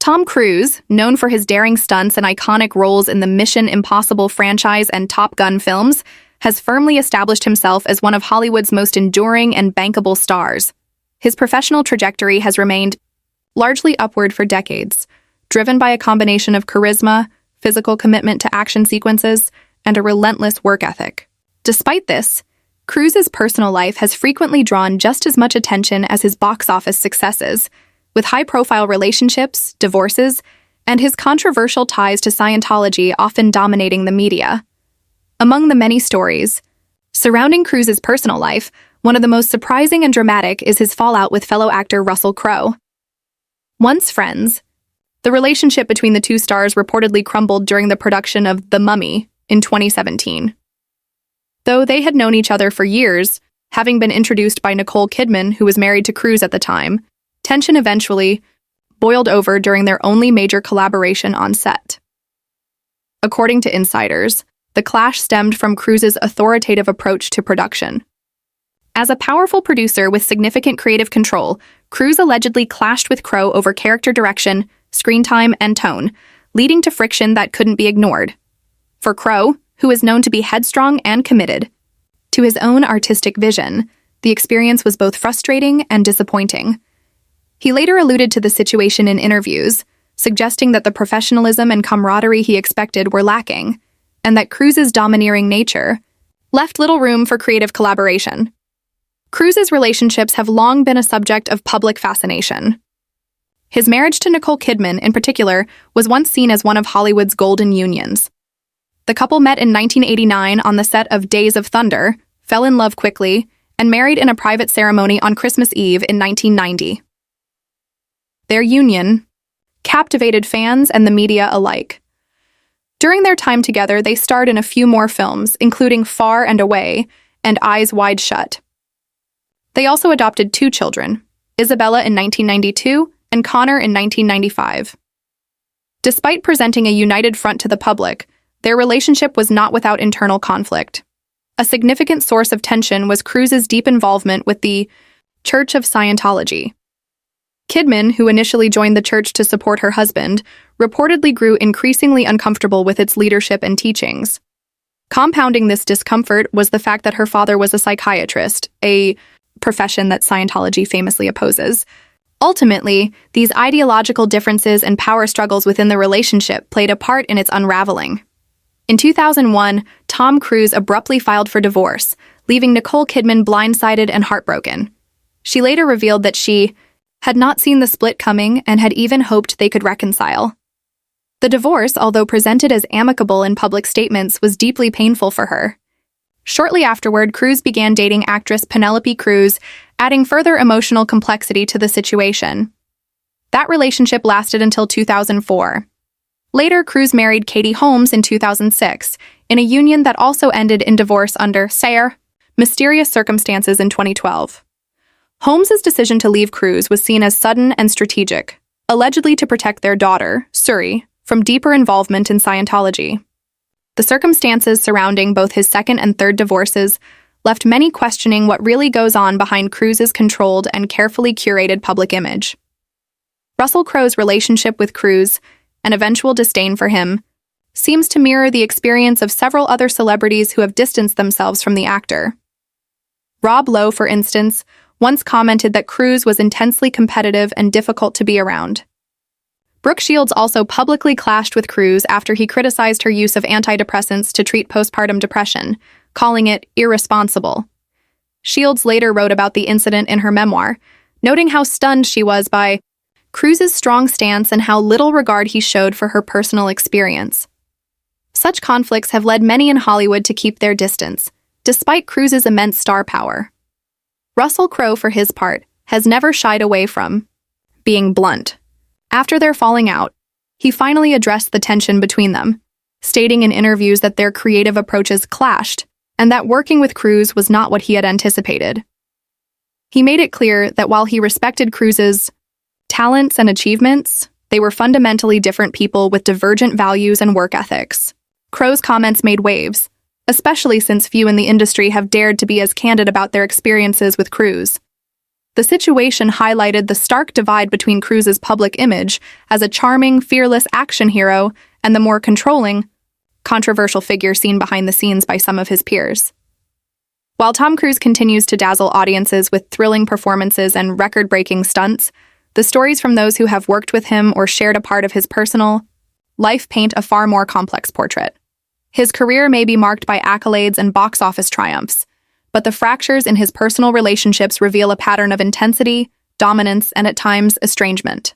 Tom Cruise, known for his daring stunts and iconic roles in the Mission Impossible franchise and Top Gun films, has firmly established himself as one of Hollywood's most enduring and bankable stars. His professional trajectory has remained largely upward for decades, driven by a combination of charisma, physical commitment to action sequences, and a relentless work ethic. Despite this, Cruise's personal life has frequently drawn just as much attention as his box office successes, with high-profile relationships, divorces, and his controversial ties to Scientology often dominating the media. Among the many stories surrounding Cruise's personal life, one of the most surprising and dramatic is his fallout with fellow actor Russell Crowe. Once friends, the relationship between the two stars reportedly crumbled during the production of The Mummy in 2017. Though they had known each other for years, having been introduced by Nicole Kidman, who was married to Cruise at the time, tension eventually boiled over during their only major collaboration on set. According to insiders, the clash stemmed from Cruise's authoritative approach to production. As a powerful producer with significant creative control, Cruise allegedly clashed with Crowe over character direction, screen time, and tone, leading to friction that couldn't be ignored. For Crowe, who is known to be headstrong and committed to his own artistic vision, the experience was both frustrating and disappointing. He later alluded to the situation in interviews, suggesting that the professionalism and camaraderie he expected were lacking, and that Cruise's domineering nature left little room for creative collaboration. Cruise's relationships have long been a subject of public fascination. His marriage to Nicole Kidman, in particular, was once seen as one of Hollywood's golden unions. The couple met in 1989 on the set of Days of Thunder, fell in love quickly, and married in a private ceremony on Christmas Eve in 1990. Their union captivated fans and the media alike. During their time together, they starred in a few more films, including Far and Away and Eyes Wide Shut. They also adopted 2 children, Isabella in 1992 and Connor in 1995. Despite presenting a united front to the public, their relationship was not without internal conflict. A significant source of tension was Cruise's deep involvement with the Church of Scientology. Kidman, who initially joined the church to support her husband, reportedly grew increasingly uncomfortable with its leadership and teachings. Compounding this discomfort was the fact that her father was a psychiatrist, a profession that Scientology famously opposes. Ultimately, these ideological differences and power struggles within the relationship played a part in its unraveling. In 2001, Tom Cruise abruptly filed for divorce, leaving Nicole Kidman blindsided and heartbroken. She later revealed that she had not seen the split coming and had even hoped they could reconcile. The divorce, although presented as amicable in public statements, was deeply painful for her. Shortly afterward, Cruise began dating actress Penelope Cruz, adding further emotional complexity to the situation. That relationship lasted until 2004. Later, Cruise married Katie Holmes in 2006, in a union that also ended in divorce under mysterious circumstances in 2012. Holmes' decision to leave Cruise was seen as sudden and strategic, allegedly to protect their daughter, Suri, from deeper involvement in Scientology. The circumstances surrounding both his second and third divorces left many questioning what really goes on behind Cruise's controlled and carefully curated public image. Russell Crowe's relationship with Cruise, and eventual disdain for him, seems to mirror the experience of several other celebrities who have distanced themselves from the actor. Rob Lowe, for instance, once commented that Cruise was intensely competitive and difficult to be around. Brooke Shields also publicly clashed with Cruise after he criticized her use of antidepressants to treat postpartum depression, calling it irresponsible. Shields later wrote about the incident in her memoir, noting how stunned she was by Cruise's strong stance and how little regard he showed for her personal experience. Such conflicts have led many in Hollywood to keep their distance, despite Cruise's immense star power. Russell Crowe, for his part, has never shied away from being blunt. After their falling out, he finally addressed the tension between them, stating in interviews that their creative approaches clashed and that working with Cruise was not what he had anticipated. He made it clear that while he respected Cruise's talents and achievements, they were fundamentally different people with divergent values and work ethics. Crowe's comments made waves, especially since few in the industry have dared to be as candid about their experiences with Cruise. The situation highlighted the stark divide between Cruise's public image as a charming, fearless action hero and the more controlling, controversial figure seen behind the scenes by some of his peers. While Tom Cruise continues to dazzle audiences with thrilling performances and record-breaking stunts, the stories from those who have worked with him or shared a part of his personal life paint a far more complex portrait. His career may be marked by accolades and box office triumphs, but the fractures in his personal relationships reveal a pattern of intensity, dominance, and at times estrangement.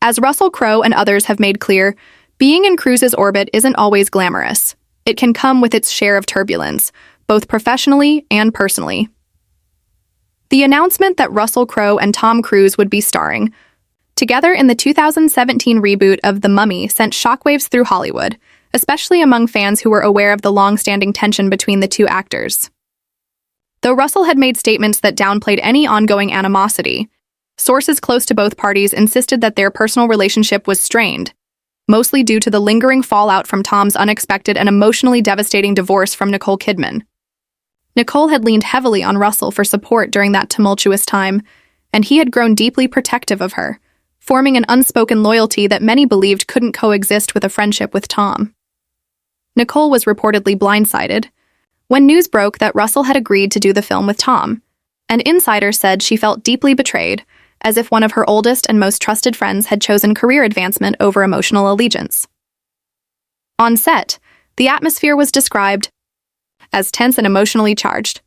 As Russell Crowe and others have made clear, being in Cruise's orbit isn't always glamorous. It can come with its share of turbulence, both professionally and personally. The announcement that Russell Crowe and Tom Cruise would be starring together in the 2017 reboot of The Mummy sent shockwaves through Hollywood, especially among fans who were aware of the long-standing tension between the two actors. Though Russell had made statements that downplayed any ongoing animosity, sources close to both parties insisted that their personal relationship was strained, mostly due to the lingering fallout from Tom's unexpected and emotionally devastating divorce from Nicole Kidman. Nicole had leaned heavily on Russell for support during that tumultuous time, and he had grown deeply protective of her, forming an unspoken loyalty that many believed couldn't coexist with a friendship with Tom. Nicole was reportedly blindsided when news broke that Russell had agreed to do the film with Tom, and insiders said she felt deeply betrayed, as if one of her oldest and most trusted friends had chosen career advancement over emotional allegiance. On set, the atmosphere was described as tense and emotionally charged.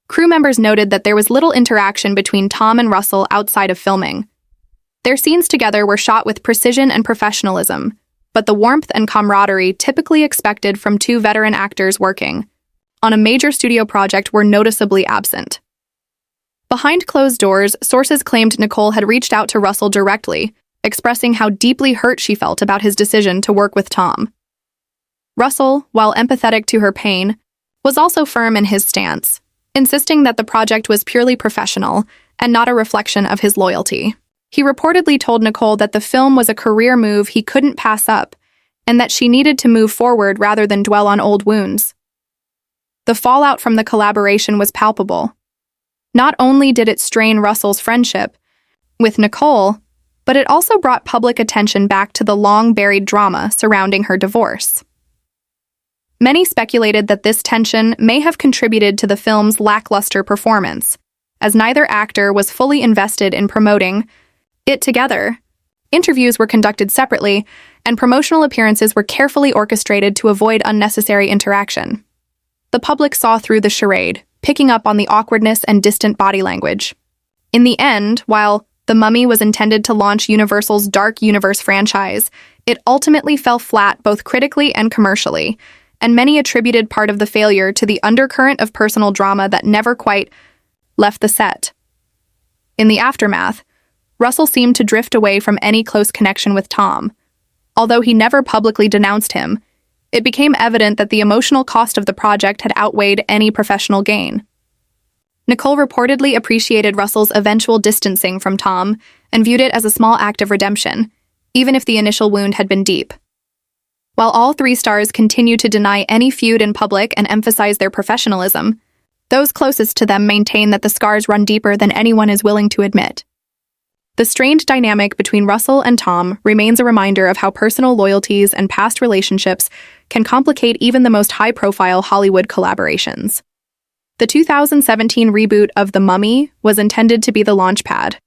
Crew members noted that there was little interaction between Tom and Russell outside of filming. Their scenes together were shot with precision and professionalism, but the warmth and camaraderie typically expected from two veteran actors working on a major studio project were noticeably absent. Behind closed doors, sources claimed Nicole had reached out to Russell directly, expressing how deeply hurt she felt about his decision to work with Tom. Russell, while empathetic to her pain, was also firm in his stance, insisting that the project was purely professional and not a reflection of his loyalty. He reportedly told Nicole that the film was a career move he couldn't pass up and that she needed to move forward rather than dwell on old wounds. The fallout from the collaboration was palpable. Not only did it strain Russell's friendship with Nicole, but it also brought public attention back to the long-buried drama surrounding her divorce. Many speculated that this tension may have contributed to the film's lackluster performance, as neither actor was fully invested in promoting it together. Interviews were conducted separately, and promotional appearances were carefully orchestrated to avoid unnecessary interaction. The public saw through the charade, picking up on the awkwardness and distant body language. In the end, while The Mummy was intended to launch Universal's Dark Universe franchise, it ultimately fell flat both critically and commercially, and many attributed part of the failure to the undercurrent of personal drama that never quite left the set. In the aftermath, Russell seemed to drift away from any close connection with Tom. Although he never publicly denounced him, it became evident that the emotional cost of the project had outweighed any professional gain. Nicole reportedly appreciated Russell's eventual distancing from Tom and viewed it as a small act of redemption, even if the initial wound had been deep. While all three stars continue to deny any feud in public and emphasize their professionalism, those closest to them maintain that the scars run deeper than anyone is willing to admit. The strained dynamic between Russell and Tom remains a reminder of how personal loyalties and past relationships can complicate even the most high-profile Hollywood collaborations. The 2017 reboot of The Mummy was intended to be the launchpad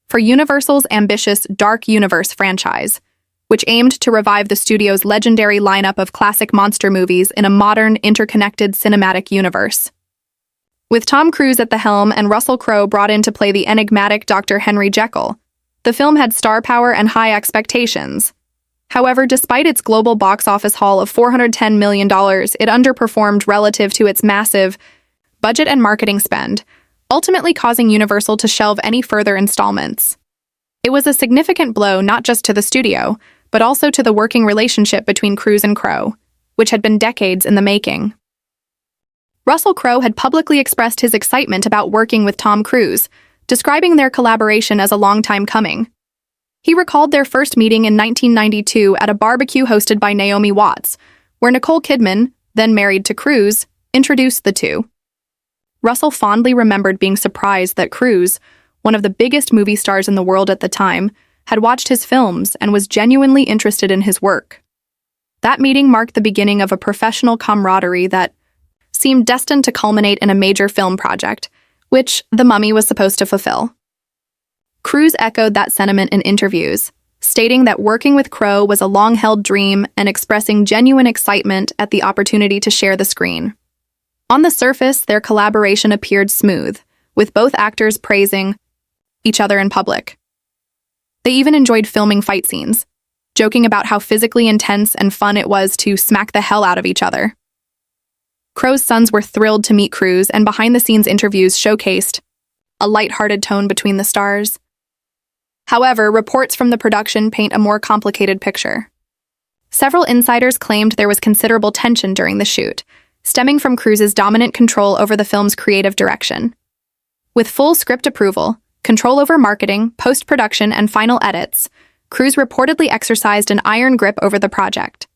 for Universal's ambitious Dark Universe franchise, which aimed to revive the studio's legendary lineup of classic monster movies in a modern, interconnected cinematic universe. With Tom Cruise at the helm and Russell Crowe brought in to play the enigmatic Dr. Henry Jekyll, the film had star power and high expectations. However, despite its global box office haul of $410 million, it underperformed relative to its massive budget and marketing spend, ultimately causing Universal to shelve any further installments. It was a significant blow not just to the studio, but also to the working relationship between Cruise and Crowe, which had been decades in the making. Russell Crowe had publicly expressed his excitement about working with Tom Cruise, describing their collaboration as a long time coming. He recalled their first meeting in 1992 at a barbecue hosted by Naomi Watts, where Nicole Kidman, then married to Cruise, introduced the two. Russell fondly remembered being surprised that Cruise, one of the biggest movie stars in the world at the time, had watched his films and was genuinely interested in his work. That meeting marked the beginning of a professional camaraderie that seemed destined to culminate in a major film project, which The Mummy was supposed to fulfill. Cruise echoed that sentiment in interviews, stating that working with Crowe was a long-held dream and expressing genuine excitement at the opportunity to share the screen. On the surface, their collaboration appeared smooth, with both actors praising each other in public. They even enjoyed filming fight scenes, joking about how physically intense and fun it was to smack the hell out of each other. Crowe's sons were thrilled to meet Cruise, and behind-the-scenes interviews showcased a light-hearted tone between the stars. However, reports from the production paint a more complicated picture. Several insiders claimed there was considerable tension during the shoot, stemming from Cruise's dominant control over the film's creative direction. With full script approval, control over marketing, post-production, and final edits, Cruise reportedly exercised an iron grip over the project.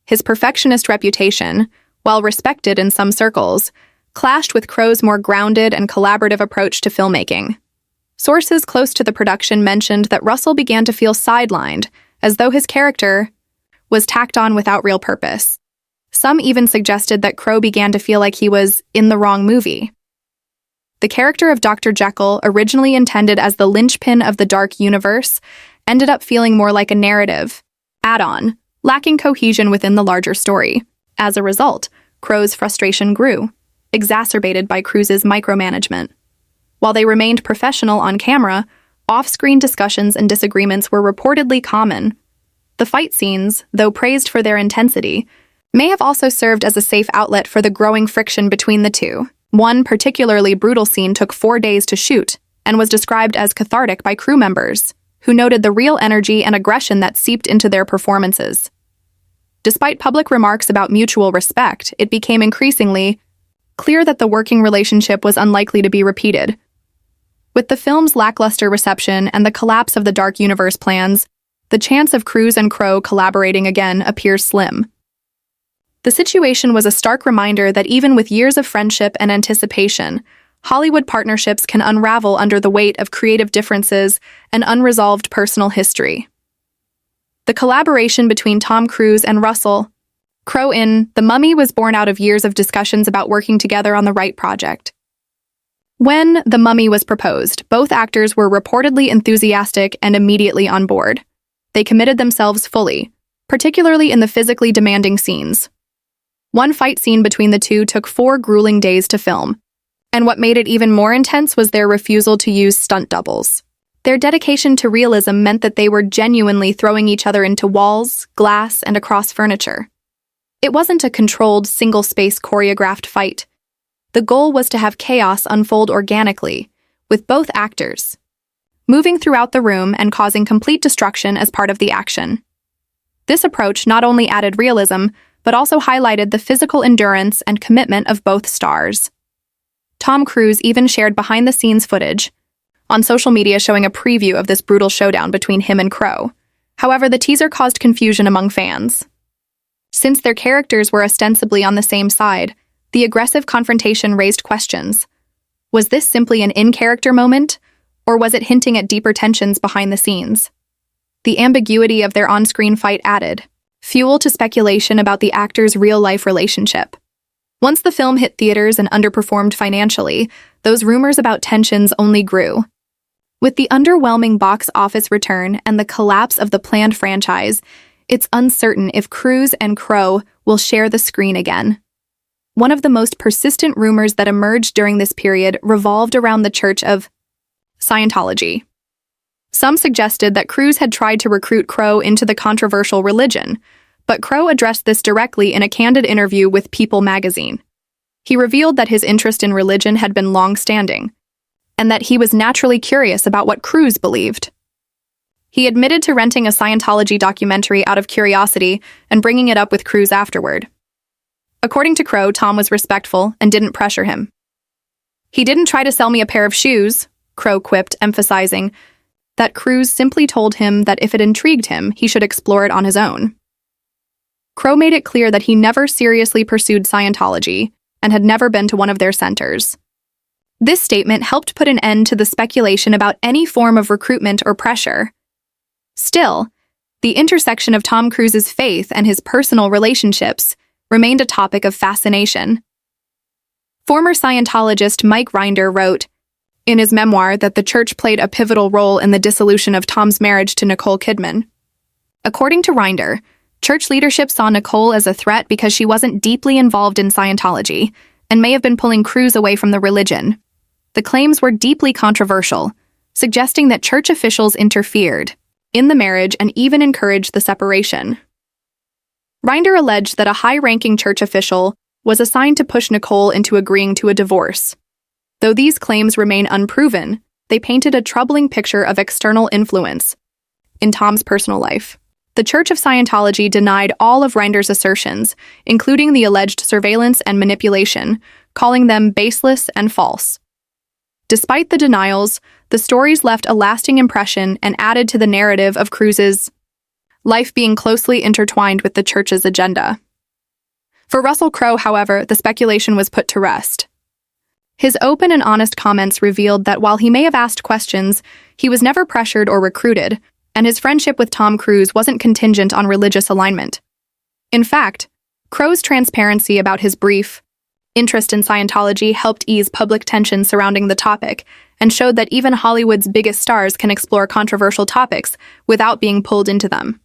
His perfectionist reputation, while respected in some circles, clashed with Crowe's more grounded and collaborative approach to filmmaking. Sources close to the production mentioned that Russell began to feel sidelined, as though his character was tacked on without real purpose. Some even suggested that Crowe began to feel like he was in the wrong movie. The character of Dr. Jekyll, originally intended as the linchpin of the dark universe, ended up feeling more like a narrative add-on, lacking cohesion within the larger story. As a result, Crowe's frustration grew, exacerbated by Cruise's micromanagement. While they remained professional on camera, off-screen discussions and disagreements were reportedly common. The fight scenes, though praised for their intensity, may have also served as a safe outlet for the growing friction between the two. One particularly brutal scene took 4 days to shoot and was described as cathartic by crew members, who noted the real energy and aggression that seeped into their performances. Despite public remarks about mutual respect, it became increasingly clear that the working relationship was unlikely to be repeated. With the film's lackluster reception and the collapse of the Dark Universe plans, the chance of Cruise and Crowe collaborating again appears slim. The situation was a stark reminder that even with years of friendship and anticipation, Hollywood partnerships can unravel under the weight of creative differences and unresolved personal history. The collaboration between Tom Cruise and Russell Crowe in The Mummy was born out of years of discussions about working together on the right project. When The Mummy was proposed, both actors were reportedly enthusiastic and immediately on board. They committed themselves fully, particularly in the physically demanding scenes. One fight scene between the two took 4 grueling days to film, and what made it even more intense was their refusal to use stunt doubles. Their dedication to realism meant that they were genuinely throwing each other into walls, glass, and across furniture. It wasn't a controlled, single-space choreographed fight. The goal was to have chaos unfold organically, with both actors moving throughout the room and causing complete destruction as part of the action. This approach not only added realism, but also highlighted the physical endurance and commitment of both stars. Tom Cruise even shared behind-the-scenes footage on social media showing a preview of this brutal showdown between him and Crowe. However, the teaser caused confusion among fans. Since their characters were ostensibly on the same side, the aggressive confrontation raised questions. Was this simply an in-character moment, or was it hinting at deeper tensions behind the scenes? The ambiguity of their on-screen fight added fuel to speculation about the actors' real-life relationship. Once the film hit theaters and underperformed financially, those rumors about tensions only grew. With the underwhelming box office return and the collapse of the planned franchise, it's uncertain if Cruise and Crowe will share the screen again. One of the most persistent rumors that emerged during this period revolved around the Church of Scientology. Some suggested that Cruise had tried to recruit Crowe into the controversial religion, but Crowe addressed this directly in a candid interview with People magazine. He revealed that his interest in religion had been long-standing, and that he was naturally curious about what Cruise believed. He admitted to renting a Scientology documentary out of curiosity and bringing it up with Cruise afterward. According to Crowe, Tom was respectful and didn't pressure him. "He didn't try to sell me a pair of shoes," Crowe quipped, emphasizing that Cruise simply told him that if it intrigued him, he should explore it on his own. Crowe made it clear that he never seriously pursued Scientology and had never been to one of their centers. This statement helped put an end to the speculation about any form of recruitment or pressure. Still, the intersection of Tom Cruise's faith and his personal relationships remained a topic of fascination. Former Scientologist Mike Rinder wrote in his memoir that the church played a pivotal role in the dissolution of Tom's marriage to Nicole Kidman. According to Rinder, church leadership saw Nicole as a threat because she wasn't deeply involved in Scientology and may have been pulling Cruise away from the religion. The claims were deeply controversial, suggesting that church officials interfered in the marriage and even encouraged the separation. Rinder alleged that a high-ranking church official was assigned to push Nicole into agreeing to a divorce. Though these claims remain unproven, they painted a troubling picture of external influence in Tom's personal life. The Church of Scientology denied all of Rinder's assertions, including the alleged surveillance and manipulation, calling them baseless and false. Despite the denials, the stories left a lasting impression and added to the narrative of Cruise's life being closely intertwined with the church's agenda. For Russell Crowe, however, the speculation was put to rest. His open and honest comments revealed that while he may have asked questions, he was never pressured or recruited, and his friendship with Tom Cruise wasn't contingent on religious alignment. In fact, Crowe's transparency about his brief interest in Scientology helped ease public tension surrounding the topic and showed that even Hollywood's biggest stars can explore controversial topics without being pulled into them.